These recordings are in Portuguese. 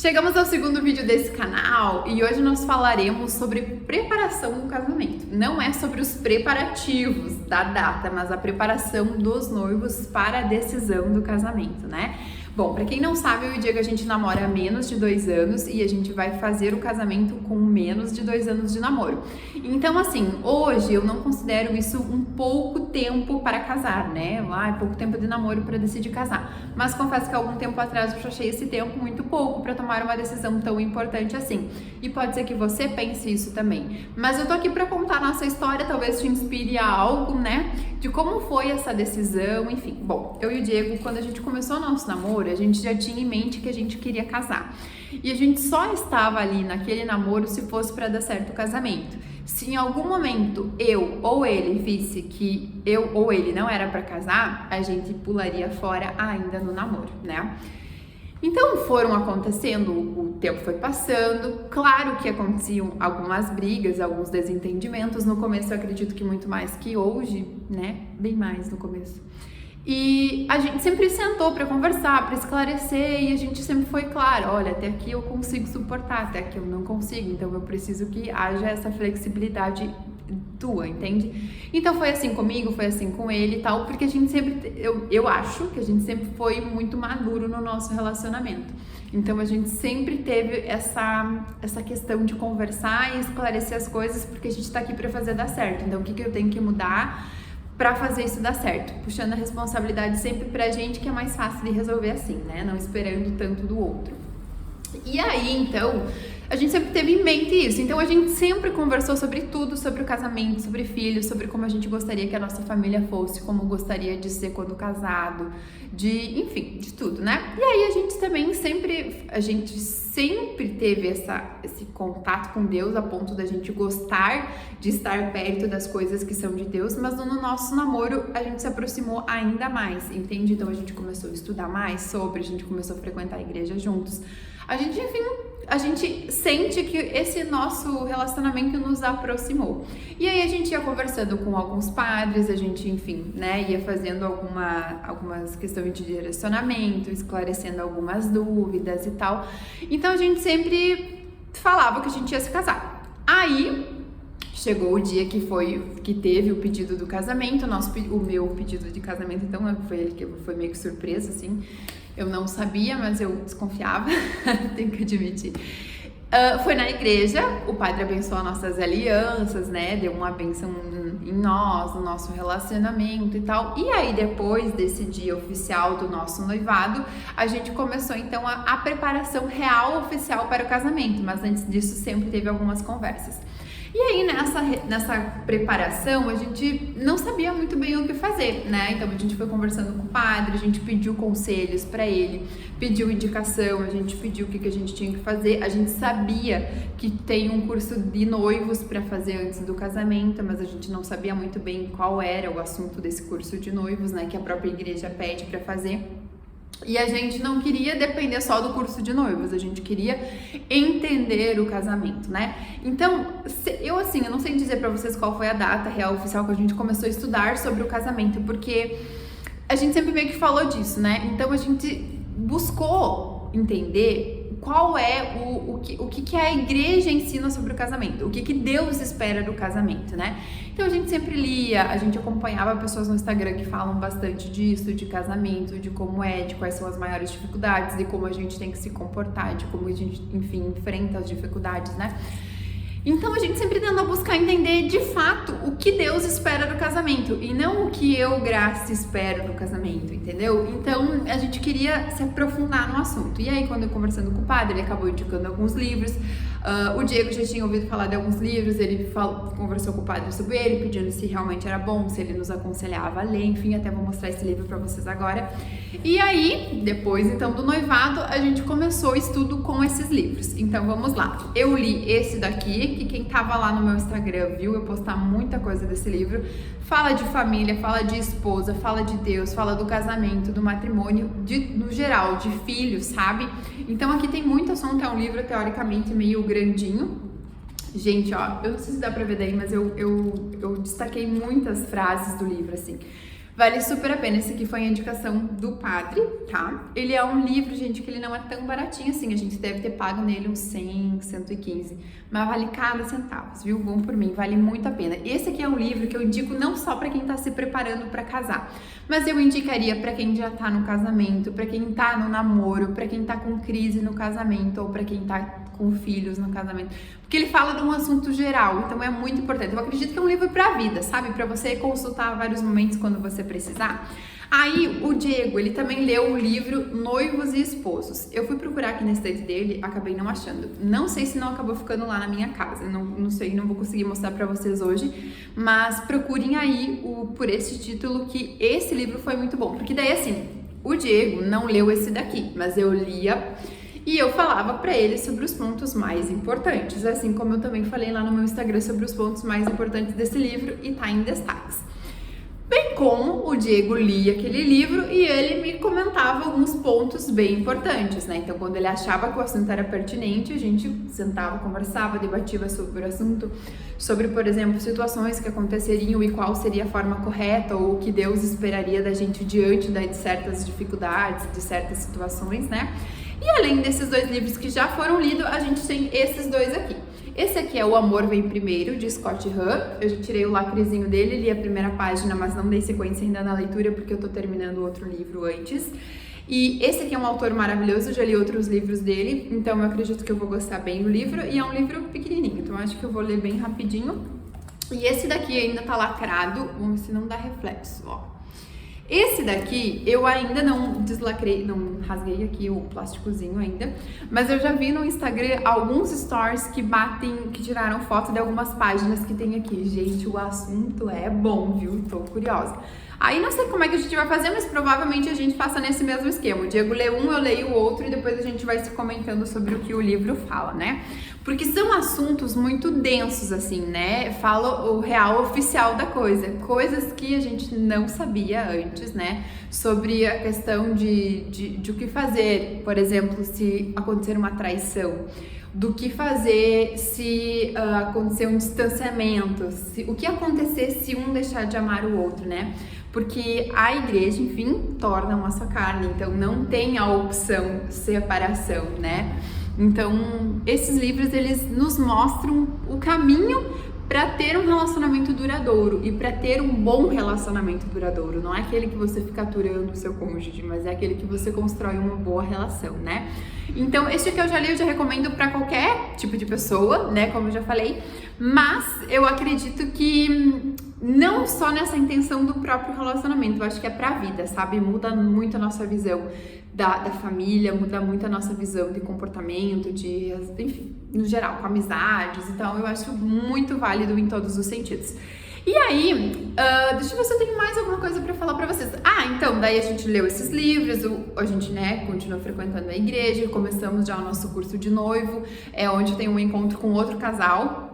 Chegamos ao segundo vídeo desse canal e hoje nós falaremos sobre preparação do casamento. Não é sobre os preparativos da data, mas a preparação dos noivos para a decisão do casamento, né? Bom, para quem não sabe, eu e o Diego a gente namora há menos de 2 anos e a gente vai fazer o casamento com menos de 2 anos de namoro. Então, assim, hoje eu não considero isso um pouco tempo para casar, né? Pouco tempo de namoro para decidir casar. Mas confesso que algum tempo atrás eu achei esse tempo muito pouco para tomar uma decisão tão importante assim. E pode ser que você pense isso também. Mas eu tô aqui para contar a nossa história, talvez te inspire a algo, né? De como foi essa decisão, enfim. Bom, eu e o Diego, quando a gente começou o nosso namoro, a gente já tinha em mente que a gente queria casar. E a gente só estava ali naquele namoro se fosse para dar certo o casamento. Se em algum momento eu ou ele visse que eu ou ele não era para casar, a gente pularia fora ainda no namoro, né? Então foram acontecendo, o tempo foi passando, claro que aconteciam algumas brigas, alguns desentendimentos, no começo eu acredito que muito mais que hoje, né, bem mais no começo. E a gente sempre sentou para conversar, para esclarecer e a gente sempre foi claro, olha, até aqui eu consigo suportar, até aqui eu não consigo, então eu preciso que haja essa flexibilidade tua, entende? Então foi assim comigo, foi assim com ele e tal, porque a gente sempre, eu acho que a gente sempre foi muito maduro no nosso relacionamento. Então a gente sempre teve essa questão de conversar e esclarecer as coisas, porque a gente tá aqui para fazer dar certo. Então o que eu tenho que mudar para fazer isso dar certo? Puxando a responsabilidade sempre pra gente, que é mais fácil de resolver assim, né? Não esperando tanto do outro. E aí, então, a gente sempre teve em mente isso. Então, a gente sempre conversou sobre tudo, sobre o casamento, sobre filhos, sobre como a gente gostaria que a nossa família fosse, como gostaria de ser quando casado, enfim, de tudo, né? E aí, a gente sempre teve esse contato com Deus a ponto da gente gostar de estar perto das coisas que são de Deus, mas no nosso namoro a gente se aproximou ainda mais, entende? Então, a gente começou a estudar mais a gente começou a frequentar a igreja juntos. A gente sente que esse nosso relacionamento nos aproximou. E aí a gente ia conversando com alguns padres, a gente, enfim, né, ia fazendo algumas questões de direcionamento, esclarecendo algumas dúvidas e tal. Então a gente sempre falava que a gente ia se casar. Aí chegou o dia que teve o pedido do casamento, o meu pedido de casamento, então foi meio que surpresa, assim. Eu não sabia, mas eu desconfiava, tenho que admitir. Foi na igreja, o padre abençoou nossas alianças, né? Deu uma bênção em nós, no nosso relacionamento e tal. E aí, depois desse dia oficial do nosso noivado, a gente começou então a preparação real oficial para o casamento. Mas antes disso, sempre teve algumas conversas. E aí, nessa preparação, a gente não sabia muito bem o que fazer, né? Então, a gente foi conversando com o padre, a gente pediu conselhos para ele, pediu indicação, a gente pediu o que a gente tinha que fazer. A gente sabia que tem um curso de noivos para fazer antes do casamento, mas a gente não sabia muito bem qual era o assunto desse curso de noivos, né? Que a própria igreja pede para fazer. E a gente não queria depender só do curso de noivos, a gente queria entender o casamento, né? Então, eu não sei dizer pra vocês qual foi a data real oficial que a gente começou a estudar sobre o casamento, porque a gente sempre meio que falou disso, né? Então a gente buscou entender qual é o que a igreja ensina sobre o casamento, o que Deus espera do casamento, né? Então a gente sempre lia, a gente acompanhava pessoas no Instagram que falam bastante disso, de casamento, de como de quais são as maiores dificuldades, de como a gente tem que se comportar, de como a gente, enfim, enfrenta as dificuldades, né? Então a gente sempre tenta buscar entender de fato o que Deus espera do casamento e não o que eu, Graça, espero do casamento, entendeu? Então a gente queria se aprofundar no assunto. E aí, quando eu conversando com o padre, ele acabou indicando alguns livros. O Diego já tinha ouvido falar de alguns livros, ele conversou com o padre sobre ele, pedindo se realmente era bom, se ele nos aconselhava a ler, enfim, até vou mostrar esse livro pra vocês agora. E aí, depois então do noivado, a gente começou o estudo com esses livros. Então vamos lá. Eu li esse daqui, que quem tava lá no meu Instagram viu eu postar muita coisa desse livro. Fala de família, fala de esposa, fala de Deus, fala do casamento, do matrimônio, no geral, de filhos, sabe? Então aqui tem muito assunto, é um livro teoricamente meio grandinho. Gente, ó, eu não sei se dá pra ver daí, mas eu destaquei muitas frases do livro, assim. Vale super a pena. Esse aqui foi a indicação do padre, tá? Ele é um livro, gente, que ele não é tão baratinho assim. A gente deve ter pago nele uns 100, 115. Mas vale cada centavo, viu? Bom por mim, vale muito a pena. Esse aqui é um livro que eu indico não só para quem tá se preparando para casar, mas eu indicaria para quem já tá no casamento, para quem tá no namoro, para quem tá com crise no casamento ou para quem tá com filhos no casamento. Porque ele fala de um assunto geral, então é muito importante. Eu acredito que é um livro pra vida, sabe? Pra você consultar vários momentos quando você precisar. Aí, o Diego, ele também leu o livro Noivos e Esposos. Eu fui procurar aqui na estante dele, acabei não achando. Não sei se não acabou ficando lá na minha casa, não sei, não vou conseguir mostrar pra vocês hoje. Mas procurem aí por esse título, que esse livro foi muito bom. Porque daí, assim, o Diego não leu esse daqui, mas eu lia e eu falava pra ele sobre os pontos mais importantes, assim como eu também falei lá no meu Instagram sobre os pontos mais importantes desse livro e tá em destaques. Bem como o Diego lia aquele livro e ele me comentava alguns pontos bem importantes, né? Então, quando ele achava que o assunto era pertinente, a gente sentava, conversava, debatia sobre o assunto, sobre, por exemplo, situações que aconteceriam e qual seria a forma correta ou o que Deus esperaria da gente diante de certas dificuldades, de certas situações, né? E além desses dois livros que já foram lidos, a gente tem esses dois aqui. Esse aqui é O Amor Vem Primeiro, de Scott Hahn. Eu já tirei o lacrezinho dele, li a primeira página, mas não dei sequência ainda na leitura porque eu tô terminando outro livro antes. E esse aqui é um autor maravilhoso, eu já li outros livros dele, então eu acredito que eu vou gostar bem do livro. E é um livro pequenininho, então eu acho que eu vou ler bem rapidinho. E esse daqui ainda tá lacrado, vamos ver se não dá reflexo, ó. Esse daqui eu ainda não deslacrei, não rasguei aqui o plásticozinho ainda, mas eu já vi no Instagram alguns stories que tiraram foto de algumas páginas que tem aqui. Gente, o assunto é bom, viu? Tô curiosa. Aí não sei como é que a gente vai fazer, mas provavelmente a gente faça nesse mesmo esquema. O Diego lê um, eu leio o outro e depois a gente vai se comentando sobre o que o livro fala, né? Porque são assuntos muito densos, assim, né? Fala o real oficial da coisa. Coisas que a gente não sabia antes, né? Sobre a questão de o que fazer, por exemplo, se acontecer uma traição. Do que fazer se acontecer um distanciamento. O que acontecer se um deixar de amar o outro, né? Porque a igreja, enfim, torna uma só carne. Então não tem a opção separação, né? Então, esses livros, eles nos mostram o caminho para ter um relacionamento duradouro e para ter um bom relacionamento duradouro. Não é aquele que você fica aturando o seu cônjuge, mas é aquele que você constrói uma boa relação, né? Então, esse que eu já li, eu já recomendo para qualquer tipo de pessoa, né? Como eu já falei, mas eu acredito que não só nessa intenção do próprio relacionamento, eu acho que é pra vida, sabe? Muda muito a nossa visão da família, muda muito a nossa visão de comportamento, enfim, no geral, com amizades. Então, eu acho muito válido em todos os sentidos. E aí, deixa eu ver se eu tenho mais alguma coisa pra falar pra vocês. Então, daí a gente leu esses livros, a gente, né, continua frequentando a igreja, começamos já o nosso curso de noivo, onde tem um encontro com outro casal,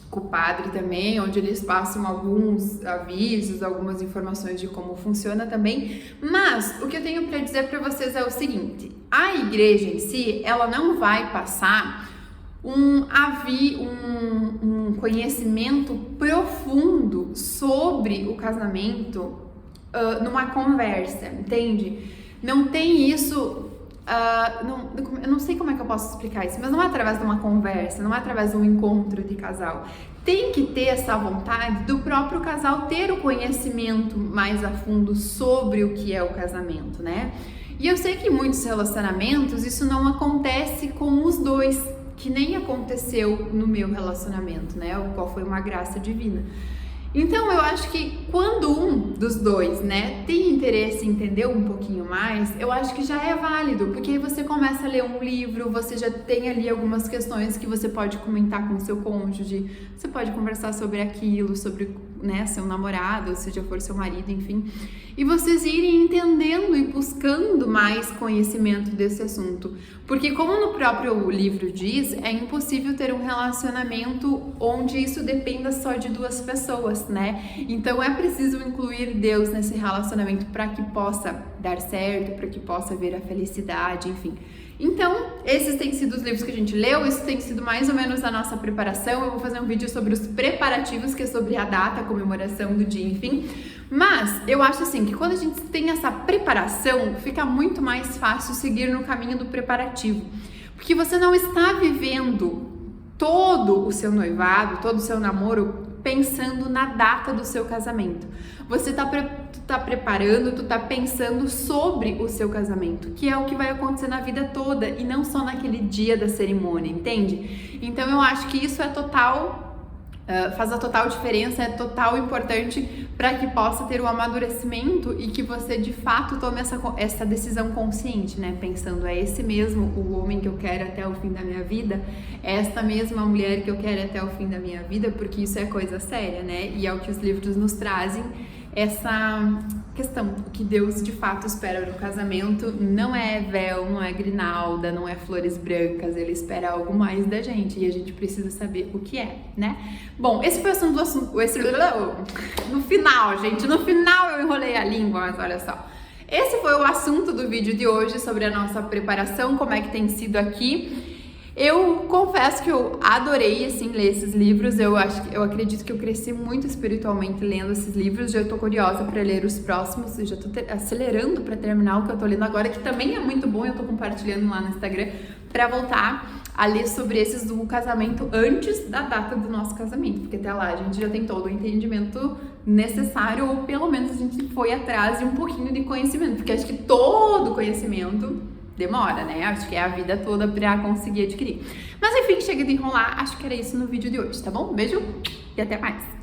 com o padre também, onde eles passam alguns avisos, algumas informações de como funciona também. Mas o que eu tenho para dizer para vocês é o seguinte: a igreja em si, ela não vai passar um conhecimento profundo sobre o casamento numa conversa, entende? Não tem isso. Eu não sei como é que eu posso explicar isso, mas não é através de uma conversa, não é através de um encontro de casal. Tem que ter essa vontade do próprio casal ter o conhecimento mais a fundo sobre o que é o casamento, né? E eu sei que em muitos relacionamentos isso não acontece com os dois, que nem aconteceu no meu relacionamento, né? O qual foi uma graça divina. Então, eu acho que quando um dos dois, né, tem interesse em entender um pouquinho mais, eu acho que já é válido, porque aí você começa a ler um livro, você já tem ali algumas questões que você pode comentar com o seu cônjuge, você pode conversar sobre aquilo, sobre, né, seu namorado, se já for seu marido, enfim, e vocês irem entendendo e buscando mais conhecimento desse assunto. Porque como no próprio livro diz, é impossível ter um relacionamento onde isso dependa só de duas pessoas, né? Então é preciso incluir Deus nesse relacionamento para que possa dar certo, para que possa haver a felicidade, enfim. Então, esses têm sido os livros que a gente leu, isso tem sido mais ou menos a nossa preparação. Eu vou fazer um vídeo sobre os preparativos, que é sobre a data, a comemoração do dia, enfim. Mas eu acho assim que quando a gente tem essa preparação, fica muito mais fácil seguir no caminho do preparativo. Porque você não está vivendo todo o seu noivado, todo o seu namoro pensando na data do seu casamento. Você tá preparando, tu tá pensando sobre o seu casamento, que é o que vai acontecer na vida toda e não só naquele dia da cerimônia, entende? Então eu acho que isso é total... faz a total diferença, é total importante para que possa ter o amadurecimento e que você de fato tome essa decisão consciente, né? Pensando, é esse mesmo o homem que eu quero até o fim da minha vida, é esta mesma mulher que eu quero até o fim da minha vida, porque isso é coisa séria, né? E é o que os livros nos trazem, essa questão, o que Deus de fato espera no casamento não é véu, não é grinalda, não é flores brancas, Ele espera algo mais da gente e a gente precisa saber o que é, né? Bom, esse foi o assunto do assunto, no final, gente, no final eu enrolei a língua, mas olha só. Esse foi o assunto do vídeo de hoje sobre a nossa preparação, como é que tem sido aqui. Eu confesso que eu adorei, assim, ler esses livros. Eu acredito que eu cresci muito espiritualmente lendo esses livros. Já tô curiosa para ler os próximos e já tô acelerando para terminar o que eu tô lendo agora, que também é muito bom. Eu tô compartilhando lá no Instagram para voltar a ler sobre esses do casamento antes da data do nosso casamento, porque até lá a gente já tem todo o entendimento necessário, ou pelo menos a gente foi atrás de um pouquinho de conhecimento, porque acho que todo conhecimento demora, né? Acho que é a vida toda pra conseguir adquirir. Mas enfim, chega de enrolar, acho que era isso no vídeo de hoje, tá bom? Beijo e até mais!